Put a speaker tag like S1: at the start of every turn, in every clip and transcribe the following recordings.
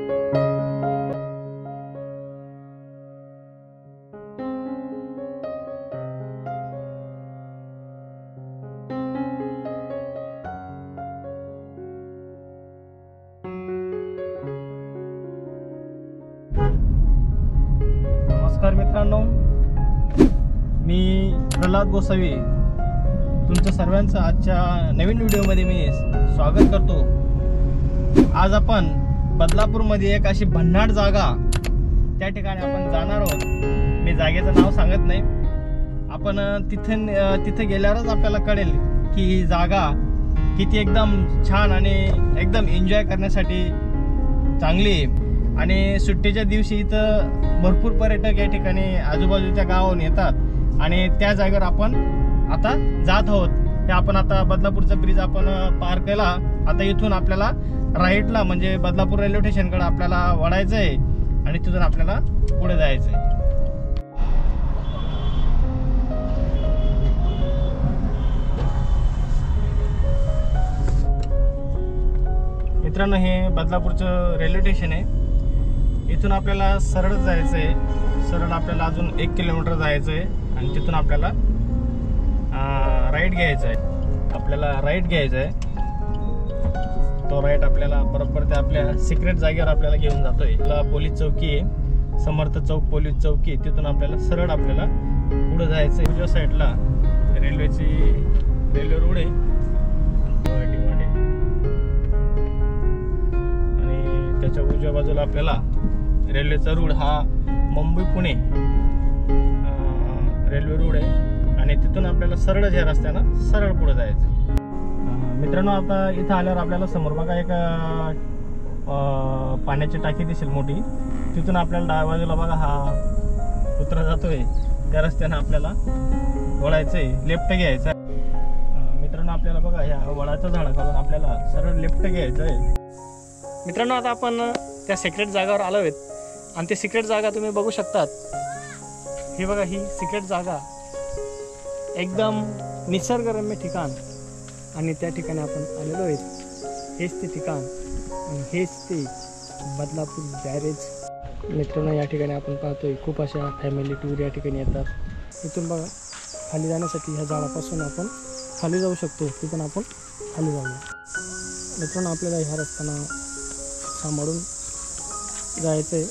S1: नमस्कार मित्रांनो, मी प्रल्हाद गोसावी तुमच्या सर्वांचं आजच्या नवीन व्हिडिओमध्ये मी स्वागत करतो। आज आपण बदलापूरमध्ये एक अशी भन्नाट जागा त्या ठिकाणी आपण जाणार आहोत। मी जागेचं नाव सांगत नाही, आपण तिथे गेल्यावरच आपल्याला कळेल की ही जागा किती एकदम छान आणि एकदम एन्जॉय करण्यासाठी चांगली आहे। आणि सुट्टीच्या दिवशी इथं भरपूर पर्यटक या ठिकाणी आजूबाजूच्या गावाहून येतात आणि त्या जागेवर आपण आता जात आहोत। हे आपण आता बदलापूरचा ब्रिज आपण पार केला। आता इथून आपल्याला राईटला म्हणजे बदलापूर रेल्वे स्टेशनकडे आपल्याला वळायचं आहे आणि तिथून आपल्याला पुढे जायचं आहे। मित्रांनो, हे बदलापूरचं रेल्वे स्टेशन आहे। इथून आपल्याला सरळ जायचं आहे, सरळ आपल्याला अजून 1 किलोमीटर जायचं आहे आणि तिथून आपल्याला राईट घ्यायचा आहे। आपल्याला राईट घ्यायचा आहे, तो राईट आपल्याला बरोबर त्या आपल्या सिक्रेट जागेवर आपल्याला घेऊन जातोय। आपला पोलीस चौकी आहे, समर्थ चौक पोलीस चौकी, तिथून आपल्याला सरळ आपल्याला पुढे जायचं आहे। उजव्या साईडला रेल्वे रोड आहे आणि त्याच्या उजव्या बाजूला आपल्याला रेल्वेचा रूट हा मुंबई पुणे रेल्वे रूट आहे आणि तिथून आपल्याला सरळ या रस्त्यानं सरळ पुढे जायचं। मित्रांनो, आता इथं आल्यावर आपल्याला समोर बघा एक पाण्याची टाकी दिसेल मोठी, तिथून आपल्याला डाव्या बाजूला बघा हा उतरा जातोय, त्या रस्त्यानं आपल्याला वळायचं आहे, लेफ्ट घ्यायचं आहे। मित्रांनो, आपल्याला बघा ह्या वडाच्या झाडाखालून आपल्याला सरळ लेफ्ट घ्यायचं आहे। मित्रांनो, आता आपण त्या सिक्रेट जागावर आलो आहेत आणि ती सिक्रेट जागा तुम्ही बघू शकतात। ही बघा, ही सिक्रेट जागा एकदम निसर्गरम्य ठिकाण आणि त्या ठिकाणी आपण आलेलो आहेत। हेच ते ठिकाण आणि हेच ते बदलापूर बॅरेज। मित्रांनो, या ठिकाणी आपण पाहतोय खूप अशा फॅमिली टूर या ठिकाणी येतात। इथून बघा खाली जाण्यासाठी ह्या झाडापासून आपण खाली जाऊ शकतो, तिथून आपण खाली जाऊया। मित्रांनो, आपल्याला ह्या रस्त्यानं सांभाळून जायचं आहे।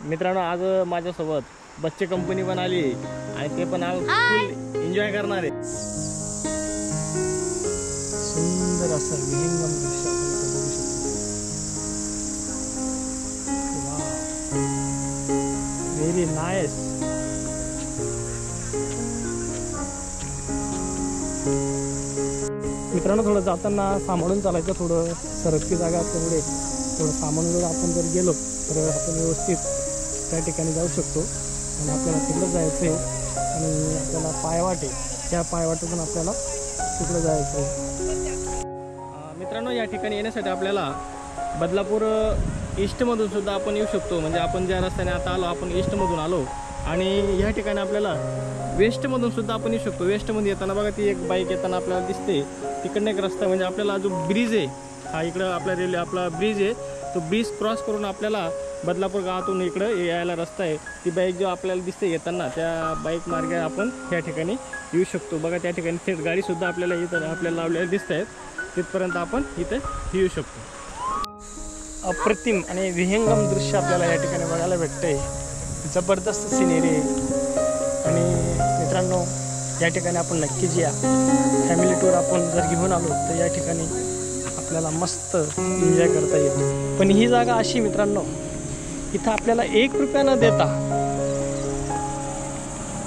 S1: मित्रांनो, आज माझ्यासोबत बच्चे कंपनी पण आली आणि ते पण आज फुल एन्जॉय करणार आहे। सुंदर असं विहंगम दृश्य आपण बघू शकतो। Very nice. मित्रांनो, थोडं जाताना सांभाळून चालायचं, थोडं सरकती जागा असल्यामुळे थोडं सामान वगैरे आपण जर गेलो तर आपण व्यवस्थित त्या ठिकाणी जाऊ शकतो आणि आपल्याला तिकडं जायचं आहे आणि आपल्याला पायवाटे, त्या पायवाटेतून आपल्याला तिकडं जायचं आहे। मित्रांनो, या ठिकाणी येण्यासाठी आपल्याला बदलापूर ईस्टमधून सुद्धा आपण येऊ शकतो। म्हणजे आपण ज्या रस्त्याने आता आलो, आपण ईस्टमधून आलो आणि या ठिकाणी आपल्याला वेस्टमधून सुद्धा आपण येऊ शकतो। वेस्टमध्ये येताना बघा ती एक बाईक येताना आपल्याला दिसते, तिकडनं एक रस्ता म्हणजे आपल्याला जो ब्रिज आहे हा इकडं आपला रेल्वे आपला ब्रिज आहे, तो ब्रिज क्रॉस करून आपल्याला बदलापूर गावातून इकडं यायला रस्ता आहे। ती बाईक जो आपल्याला दिसते येताना त्या बाईक मार्गे आपण त्या ठिकाणी येऊ शकतो। बघा त्या ठिकाणी थेट गाडीसुद्धा आपल्याला इथं आपल्याला लावलेल्या दिसत आहेत, तिथपर्यंत आपण इथं येऊ शकतो। अप्रतिम आणि विहंगम दृश्य आपल्याला या ठिकाणी बघायला भेटतंय, जबरदस्त सिनेरी आणि मित्रांनो, या ठिकाणी आपण नक्कीच या। फॅमिली टूर आपण जर घेऊन आलो तर या ठिकाणी आपल्याला मस्त एन्जॉय करता येईल। पण ही जागा अशी मित्रांनो, इथं आपल्याला 1 रुपया न देता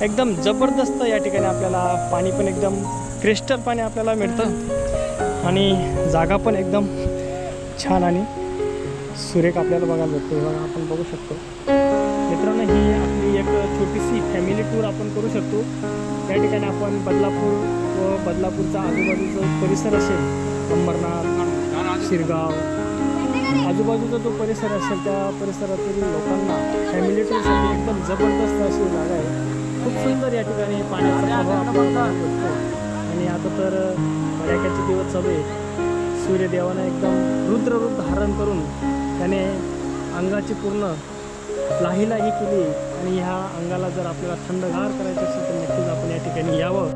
S1: एकदम जबरदस्त या ठिकाणी आपल्याला पाणी पण एकदम क्रिस्टल पाणी आपल्याला मिळतं आणि जागा पण एकदम छान आणि सुरेख आपल्याला बघायला भेटते। बघा आपण बघू शकतो मित्रांनो, ही आपली एक छोटीशी फॅमिली टूर आपण करू शकतो। त्या ठिकाणी आपण बदलापूर व बदलापूरचा आजूबाजूचा परिसर असेल, अंबरनाथ, शिरगाव, आजूबाजूचा जो परिसर असेल त्या परिसरातील लोकांना फॅमिली टूरसाठी एकदम जबरदस्त अशी जागा आहे। खूप सुंदर या ठिकाणी पाण्याचा प्रभाव आपल्याला भेटतो आणि आता तर बऱ्याकाचे दिवस चालू आहे, सूर्यदेवानं एकदम रुद्र रूप धारण करून त्याने अंगाची पूर्ण लाहीलाही केली आणि ह्या अंगाला जर आपल्याला थंडगार करायचं असेल तर नक्कीच आपण या ठिकाणी यावं.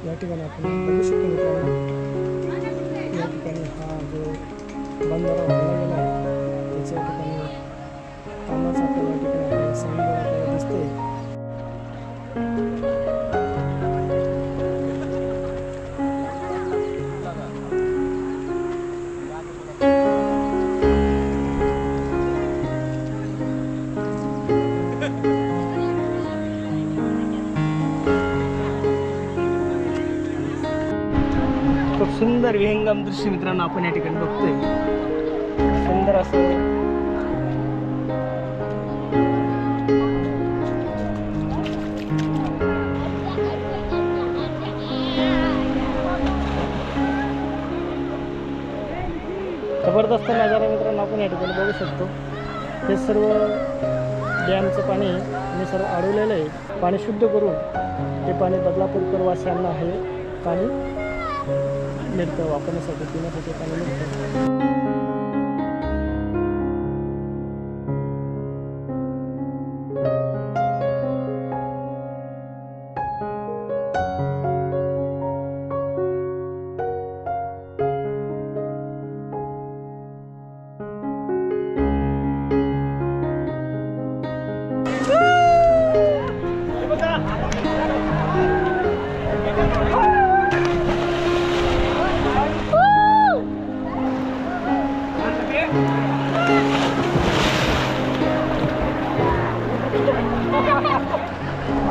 S1: या ठिकाणी आपण बघू शकतो मित्रांनो, या ठिकाणी हा जो बंधारा बांधला गेला आहे त्याच्या ठिकाणी कामाचा आपल्याला या ठिकाणी आपल्याला साईनबोर्ड आपल्याला दिसते. खूप सुंदर विहंगम दृश्य मित्रांनो आपण या ठिकाणी बघतोय. सुंदर असं जबरदस्त नजारा मित्रांनो आपण या ठिकाणी बघू शकतो. हे सर्व डॅमचं पाणी आणि सर्व अडवलेलं आहे. पाणी शुद्ध करून हे पाणी बदलापूरकर वासियांना हे पाणी मिळतं, वापरण्यासाठी पिण्यासाठी पाणी मिळतं.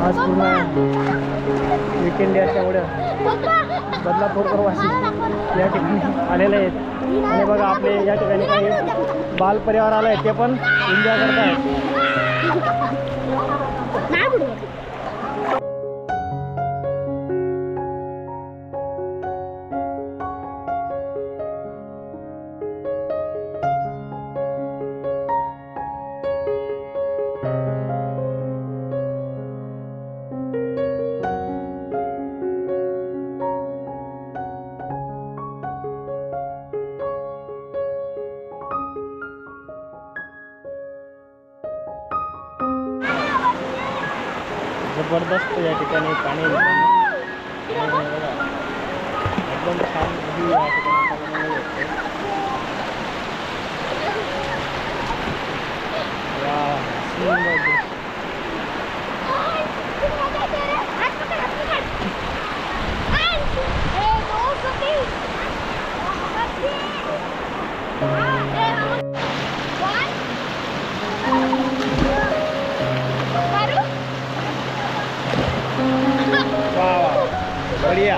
S1: आज पूर्ण वीकेंड असल्यामुळे बदलापूरकर वासी या ठिकाणी आलेले आहेत आणि बघा आपले या ठिकाणी काही बाल परिवार आले आहेत, ते पण एन्जॉय करत आहेत. जबरदस्त या ठिकाणी पाणी एकदम छान व्ह्यू या ठिकाणी बढ़िया.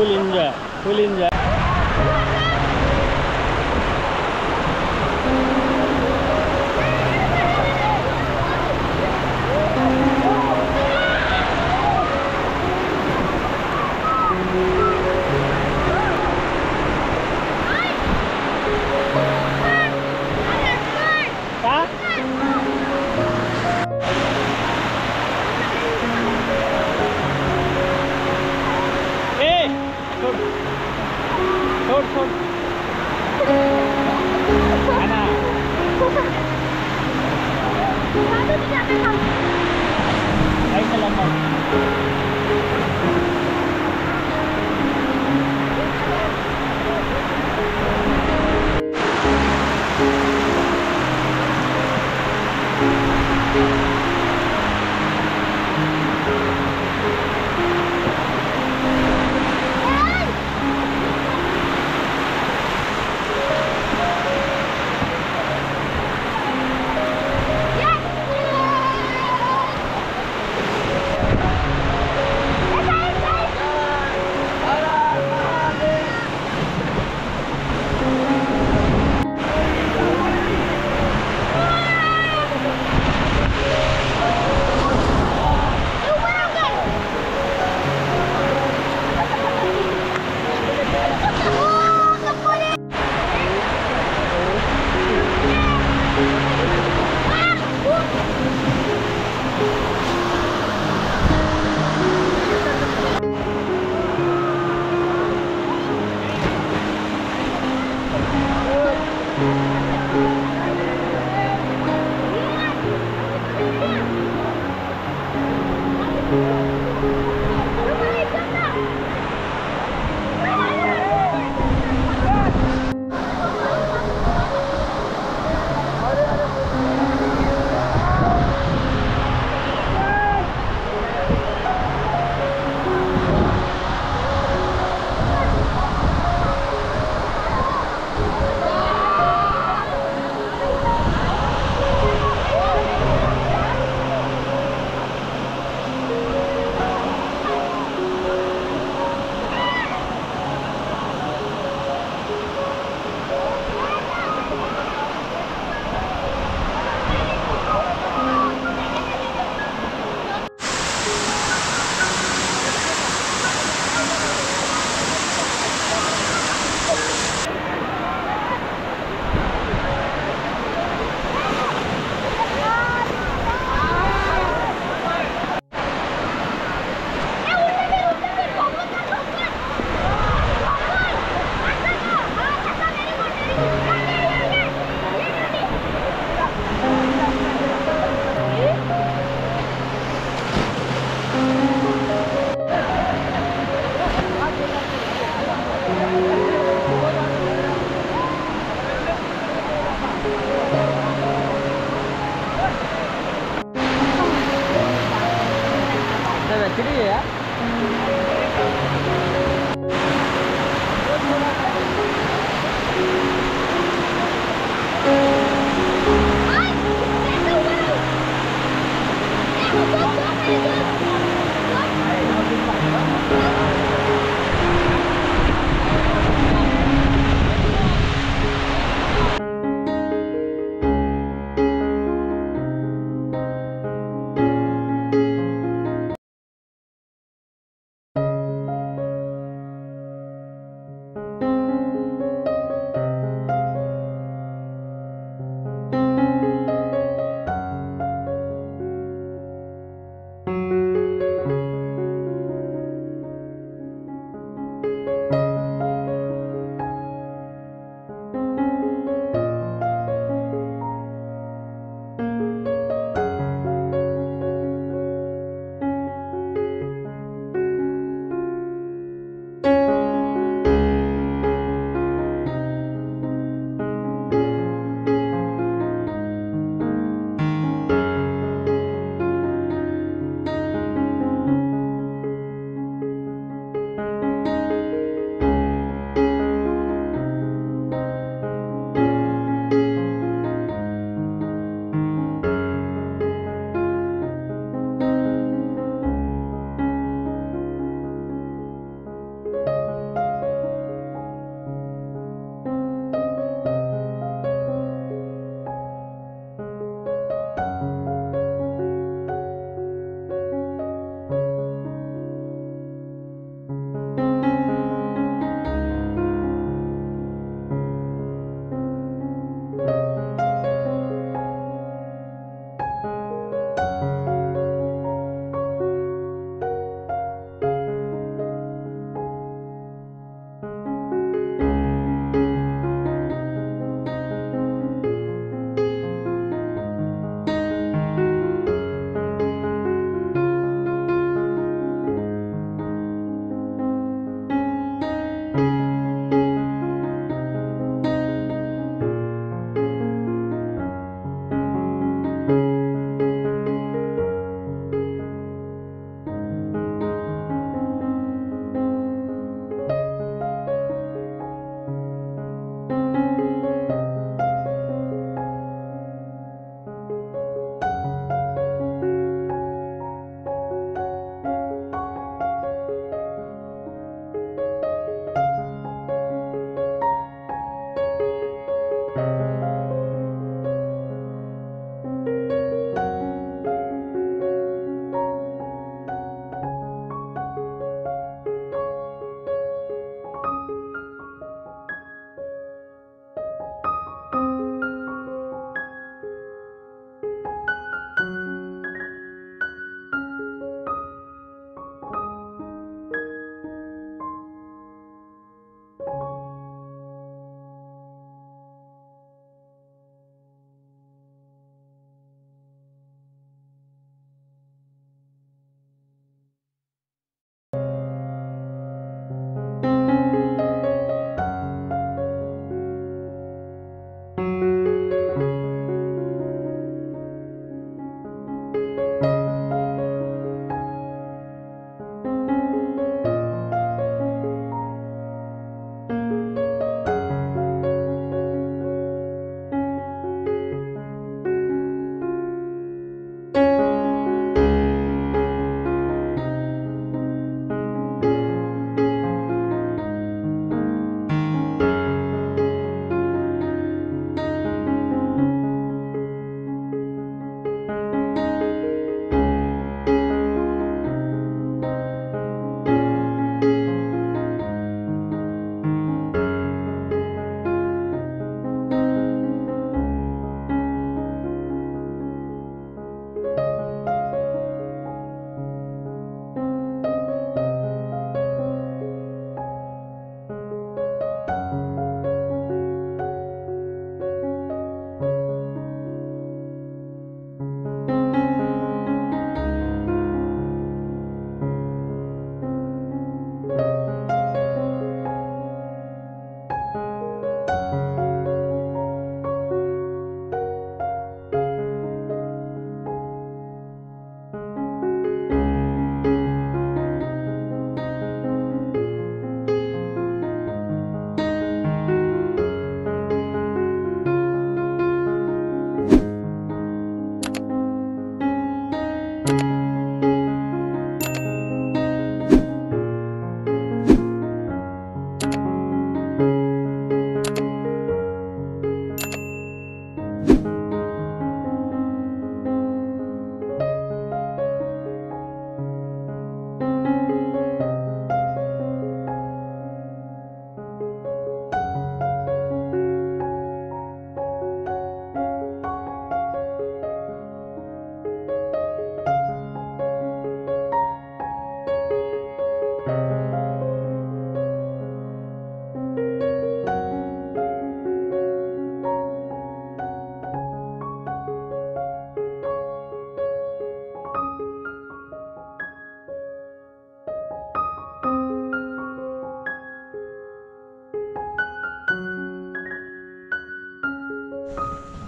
S1: फुल एन्जॉय, फुल एन्जॉय.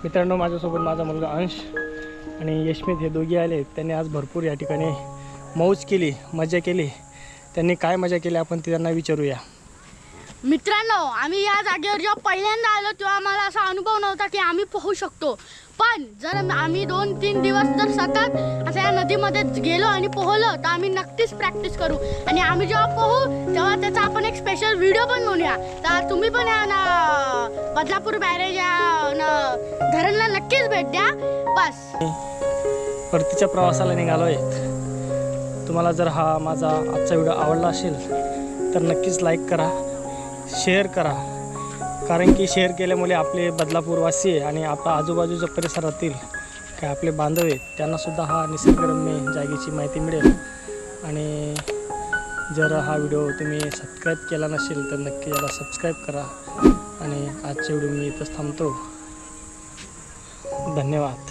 S1: मित्रांनो, माझ्यासोबत माझा मुलगा अंश आणि यशमित हे दोघे आले. त्यांनी आज भरपूर या ठिकाणी मौज केली, मजा केली. त्यांनी काय मजा केली आपण त्यांना विचारूया.
S2: मित्रांनो, आम्ही या जागेवर जेव्हा पहिल्यांदा आलो तेव्हा आम्हाला असा अनुभव नव्हता की आम्ही पोहू शकतो. पण जर आम्ही 2-3 दिवस जर सतत असं या नदीमध्ये गेलो आणि पोहलो तर आम्ही नक्कीच प्रॅक्टिस करू. आणि आम्ही जेव्हा पोहू तेव्हा त्याचा आपण एक स्पेशल व्हिडिओ पण बनवूया. तर तुम्ही पण या ना बदलापूर बॅरेज या धरणला नक्कीच भेट द्या. बस
S1: परतीच्या प्रवासाला निघालो आहे. तुम्हाला जर हा माझा आजचा व्हिडिओ आवडला असेल तर नक्कीच लाईक करा, शेअर करा. कारण की शेअर केल्यामुळे आपले बदलापूरवासी आणि आपल्या आजूबाजूच्या परिसरातील काय आपले बांधव आहेत त्यांनासुद्धा हा निसर्गरम्य जागेची माहिती मिळेल. आणि जर हा व्हिडिओ तुम्ही सबस्क्राईब केला नसेल तर नक्की याला सबस्क्राईब करा. आणि आजचे व्हिडिओ मी इथंच थांबतो. धन्यवाद.